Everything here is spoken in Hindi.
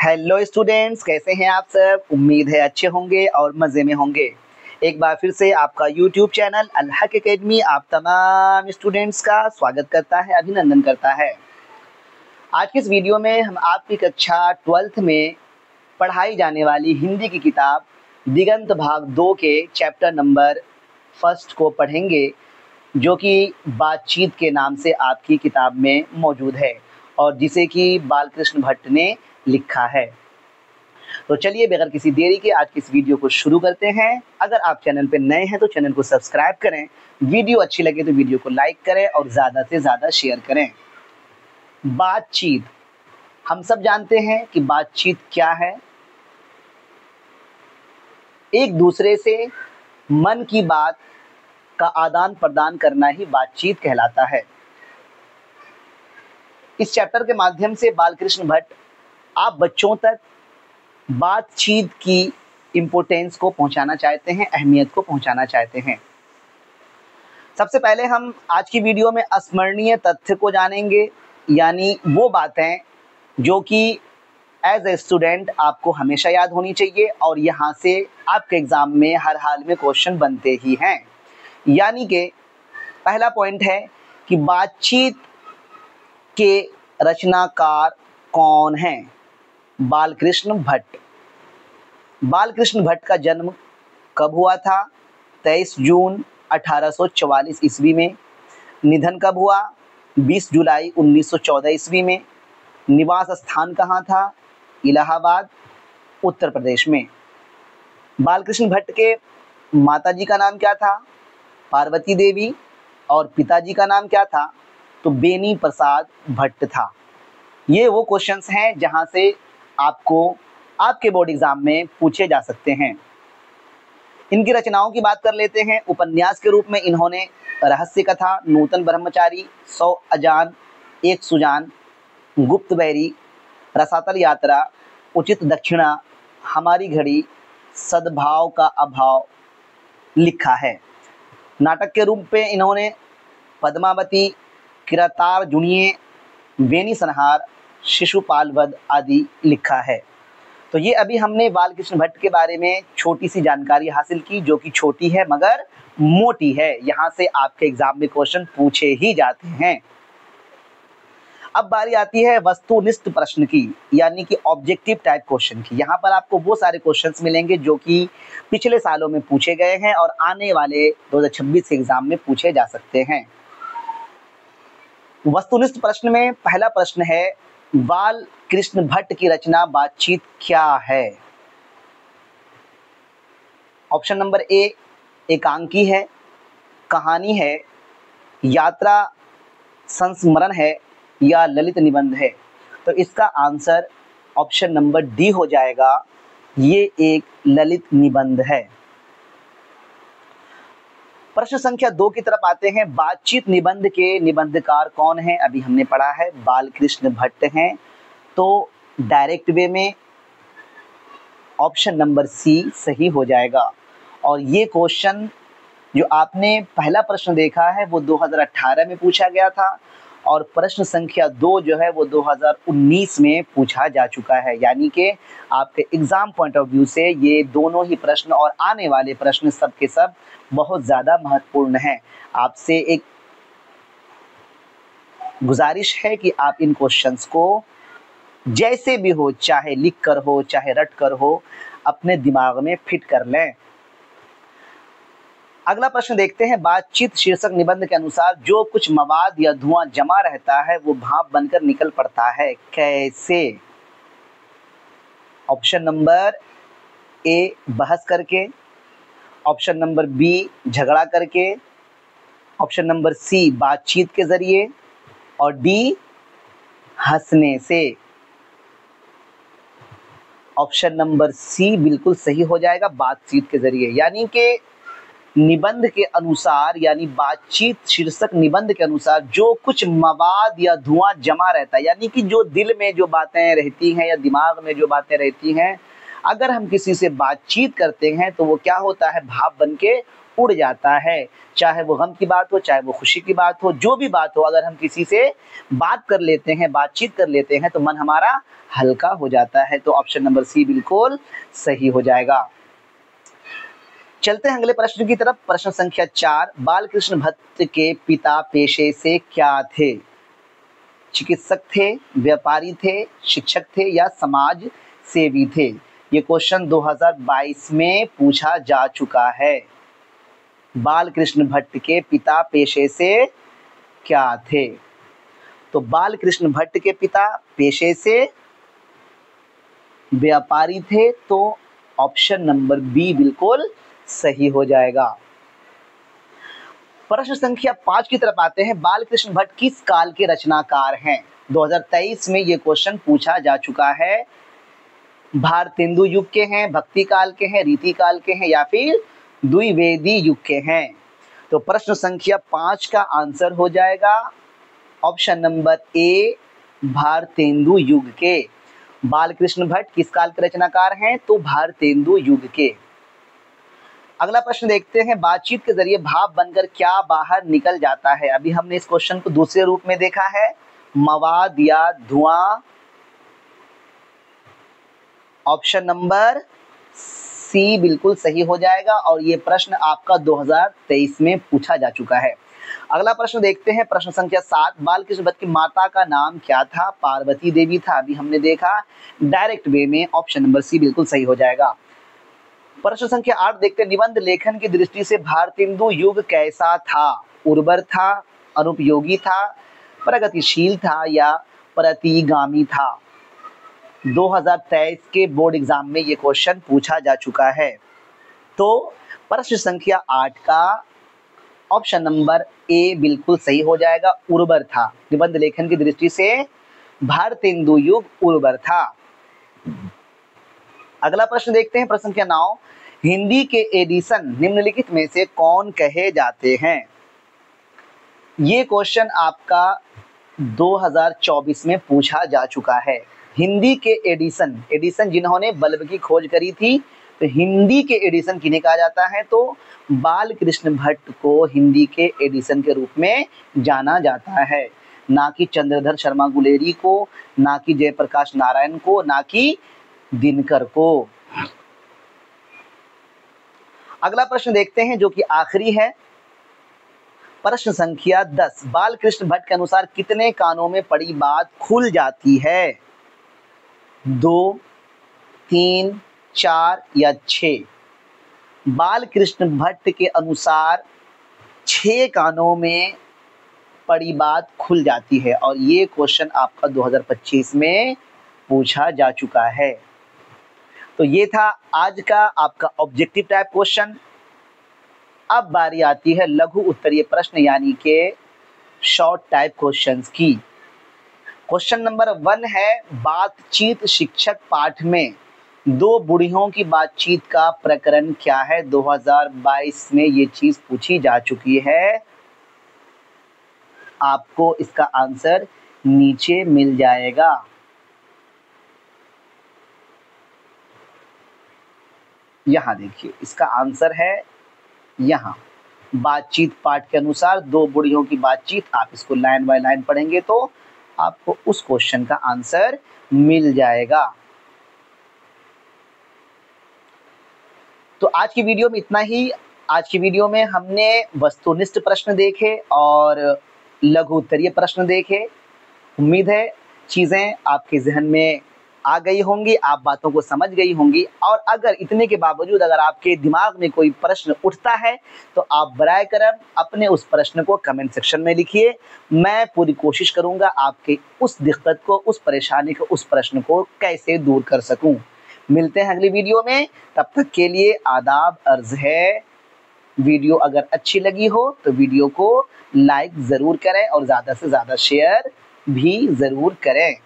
हेलो स्टूडेंट्स, कैसे हैं आप सब। उम्मीद है अच्छे होंगे और मज़े में होंगे। एक बार फिर से आपका यूट्यूब चैनल अल हक एकेडमी आप तमाम स्टूडेंट्स का स्वागत करता है, अभिनंदन करता है। आज के इस वीडियो में हम आपकी कक्षा 12th में पढ़ाई जाने वाली हिंदी की किताब दिगंत भाग 2 के चैप्टर नंबर 1 को पढ़ेंगे, जो कि बातचीत के नाम से आपकी किताब में मौजूद है और जिसे कि बालकृष्ण भट्ट ने लिखा है। तो चलिए बगैर किसी देरी के आज की इस वीडियो को शुरू करते हैं। अगर आप चैनल पर नए हैं तो चैनल को सब्सक्राइब करें, वीडियो अच्छी लगे तो वीडियो को लाइक करें और ज़्यादा से ज़्यादा शेयर करें। बातचीत, हम सब जानते हैं कि बातचीत क्या है। एक दूसरे से मन की बात का आदान प्रदान करना ही बातचीत कहलाता है। इस चैप्टर के माध्यम से बालकृष्ण भट्ट आप बच्चों तक बातचीत की इम्पोर्टेंस को पहुंचाना चाहते हैं, अहमियत को पहुंचाना चाहते हैं। सबसे पहले हम आज की वीडियो में अस्मरणीय तथ्य को जानेंगे, यानी वो बातें जो कि एज ए स्टूडेंट आपको हमेशा याद होनी चाहिए और यहाँ से आपके एग्ज़ाम में हर हाल में क्वेश्चन बनते ही हैं। यानी कि पहला पॉइंट है कि बातचीत के रचनाकार कौन हैं। बालकृष्ण भट्ट। बालकृष्ण भट्ट का जन्म कब हुआ था? 23 जून 1844 ईस्वी में। निधन कब हुआ? 20 जुलाई 1914 ईस्वी में। निवास स्थान कहाँ था? इलाहाबाद, उत्तर प्रदेश में। बालकृष्ण भट्ट के माताजी का नाम क्या था? पार्वती देवी। और पिताजी का नाम क्या था? तो बेनी प्रसाद भट्ट था। ये वो क्वेश्चंस हैं जहां से आपको आपके बोर्ड एग्जाम में पूछे जा सकते हैं। इनकी रचनाओं की बात कर लेते हैं। उपन्यास के रूप में इन्होंने रहस्य कथा, नूतन ब्रह्मचारी, 100 अजान, एक सुजान, गुप्त बैरी, रसातल यात्रा, उचित दक्षिणा, हमारी घड़ी, सद्भाव का अभाव लिखा है। नाटक के रूप में इन्होंने पद्मावती, किरातार जुनिये, वेनी संहार, शिशुपाल वध आदि लिखा है। तो ये अभी हमने बालकृष्ण भट्ट के बारे में छोटी सी जानकारी हासिल की, जो कि छोटी है मगर मोटी है। यहाँ से आपके एग्जाम में क्वेश्चन पूछे ही जाते हैं। अब बारी आती है वस्तुनिष्ठ प्रश्न की, यानी कि ऑब्जेक्टिव टाइप क्वेश्चन की। यहाँ पर आपको वो सारे क्वेश्चंस मिलेंगे जो कि पिछले सालों में पूछे गए हैं और आने वाले 2026 के एग्जाम में पूछे जा सकते हैं। वस्तुनिष्ठ प्रश्न में पहला प्रश्न है, बालकृष्ण भट्ट की रचना बातचीत क्या है? ऑप्शन नंबर ए एकांकी है, कहानी है, यात्रा संस्मरण है या ललित निबंध है। तो इसका आंसर ऑप्शन नंबर डी हो जाएगा। ये एक ललित निबंध है। प्रश्न संख्या 2 की तरफ आते हैं। बातचीत निबंध के निबंधकार कौन है? अभी हमने पढ़ा है बालकृष्ण भट्ट हैं। तो डायरेक्ट वे में ऑप्शन नंबर सी सही हो जाएगा। और ये क्वेश्चन जो आपने पहला प्रश्न देखा है वो 2018 में पूछा गया था और प्रश्न संख्या 2 जो है वो 2019 में पूछा जा चुका है। यानी कि आपके एग्जाम पॉइंट ऑफ व्यू से ये दोनों ही प्रश्न और आने वाले प्रश्न सब के सब बहुत ज़्यादा महत्वपूर्ण हैं। आपसे एक गुजारिश है कि आप इन क्वेश्चंस को जैसे भी हो, चाहे लिख कर हो चाहे रट कर हो, अपने दिमाग में फिट कर लें। अगला प्रश्न देखते हैं। बातचीत शीर्षक निबंध के अनुसार जो कुछ मवाद या धुआं जमा रहता है वो भाप बनकर निकल पड़ता है, कैसे? ऑप्शन नंबर ए बहस करके, ऑप्शन नंबर बी झगड़ा करके, ऑप्शन नंबर सी बातचीत के जरिए और डी हंसने से। ऑप्शन नंबर सी बिल्कुल सही हो जाएगा, बातचीत के जरिए। यानी कि निबंध के अनुसार, यानी बातचीत शीर्षक निबंध के अनुसार जो कुछ मवाद या धुआं जमा रहता है, यानी कि जो दिल में जो बातें रहती हैं या दिमाग में जो बातें रहती हैं, अगर हम किसी से बातचीत करते हैं तो वो क्या होता है, भाव बन के उड़ जाता है। चाहे वो गम की बात हो, चाहे वो खुशी की बात हो, जो भी बात हो, अगर हम किसी से बात कर लेते हैं, बातचीत कर लेते हैं तो मन हमारा हल्का हो जाता है। तो ऑप्शन नंबर सी बिल्कुल सही हो जाएगा। चलते हैं अगले प्रश्न की तरफ। प्रश्न संख्या 4, बालकृष्ण भट्ट के पिता पेशे से क्या थे? चिकित्सक थे, व्यापारी थे, शिक्षक थे या समाज सेवी थे? ये क्वेश्चन 2022 में पूछा जा चुका है। बालकृष्ण भट्ट के पिता पेशे से क्या थे? तो बालकृष्ण भट्ट के पिता पेशे से व्यापारी थे, तो ऑप्शन नंबर बी बिल्कुल सही हो जाएगा। प्रश्न संख्या 5 की तरफ आते हैं। बालकृष्ण भट्ट किस काल के रचनाकार हैं? 2023 में ये क्वेश्चन पूछा जा चुका है। भारतेंदु युग के हैं, भक्ति काल के हैं, रीति काल के हैं या फिर द्विवेदी युग के हैं? तो प्रश्न संख्या 5 का आंसर हो जाएगा ऑप्शन नंबर ए, भारतेंदु युग के। बालकृष्ण भट्ट किस काल के रचनाकार हैं? तो भारतेंदु युग के। अगला प्रश्न देखते हैं। बातचीत के जरिए भाव बनकर क्या बाहर निकल जाता है? अभी हमने इस क्वेश्चन को दूसरे रूप में देखा है, मवाद या धुआं। ऑप्शन नंबर सी बिल्कुल सही हो जाएगा और ये प्रश्न आपका 2023 में पूछा जा चुका है। अगला प्रश्न देखते हैं। प्रश्न संख्या 7, बालकृष्ण भट्ट की माता का नाम क्या था? पार्वती देवी था, अभी हमने देखा डायरेक्ट वे में। ऑप्शन नंबर सी बिल्कुल सही हो जाएगा। प्रश्न संख्या 8 देखते हैं। निबंध लेखन की दृष्टि से भारतेंदु युग कैसा था? उर्वर था, अनुपयोगी था, प्रगतिशील था या प्रतिगामी था? 2023 के बोर्ड एग्जाम में ये क्वेश्चन पूछा जा चुका है। तो प्रश्न संख्या 8 का ऑप्शन नंबर ए बिल्कुल सही हो जाएगा, उर्वर था। निबंध लेखन की दृष्टि से भारतेंदु युग उर्वर था। अगला प्रश्न देखते हैं। प्रश्न संख्या 9, हिंदी के एडिशन निम्नलिखित में से कौन कहे जाते हैं? ये क्वेश्चन आपका 2024 में पूछा जा चुका है। हिंदी के एडिशन जिन्होंने बल्ब की खोज करी थी, तो हिंदी के एडिशन किन्हें कहा जाता है? तो बालकृष्ण भट्ट को हिंदी के एडिशन के रूप में जाना जाता है, ना कि चंद्रधर शर्मा गुलेरी को, ना कि जयप्रकाश नारायण को, ना कि दिनकर को। अगला प्रश्न देखते हैं जो कि आखिरी है। प्रश्न संख्या 10, बालकृष्ण भट्ट के अनुसार कितने कानों में पड़ी बात खुल जाती है? 2, 3, 4 या 6? बालकृष्ण भट्ट के अनुसार 6 कानों में पड़ी बात खुल जाती है और ये क्वेश्चन आपका 2025 में पूछा जा चुका है। तो ये था आज का आपका ऑब्जेक्टिव टाइप क्वेश्चन। अब बारी आती है लघु उत्तरीय प्रश्न यानी के शॉर्ट टाइप क्वेश्चंस की। क्वेश्चन नंबर 1 है, बातचीत शिक्षक पाठ में दो बूढ़ियों की बातचीत का प्रकरण क्या है? 2022 में ये चीज पूछी जा चुकी है। आपको इसका आंसर नीचे मिल जाएगा। यहां देखिए, इसका आंसर है यहाँ। बातचीत पाठ के अनुसार दो बूढ़ियों की बातचीत, आप इसको लाइन बाय लाइन पढ़ेंगे तो आपको उस क्वेश्चन का आंसर मिल जाएगा। तो आज की वीडियो में इतना ही। आज की वीडियो में हमने वस्तुनिष्ठ प्रश्न देखे और लघु उत्तरीय प्रश्न देखे। उम्मीद है चीजें आपके जहन में आ गई होंगी, आप बातों को समझ गई होंगी। और अगर इतने के बावजूद अगर आपके दिमाग में कोई प्रश्न उठता है तो आप बराए करम अपने उस प्रश्न को कमेंट सेक्शन में लिखिए। मैं पूरी कोशिश करूंगा आपके उस दिक्कत को, उस परेशानी को, उस प्रश्न को कैसे दूर कर सकूं। मिलते हैं अगली वीडियो में, तब तक के लिए आदाब अर्ज है। वीडियो अगर अच्छी लगी हो तो वीडियो को लाइक ज़रूर करें और ज़्यादा से ज़्यादा शेयर भी ज़रूर करें।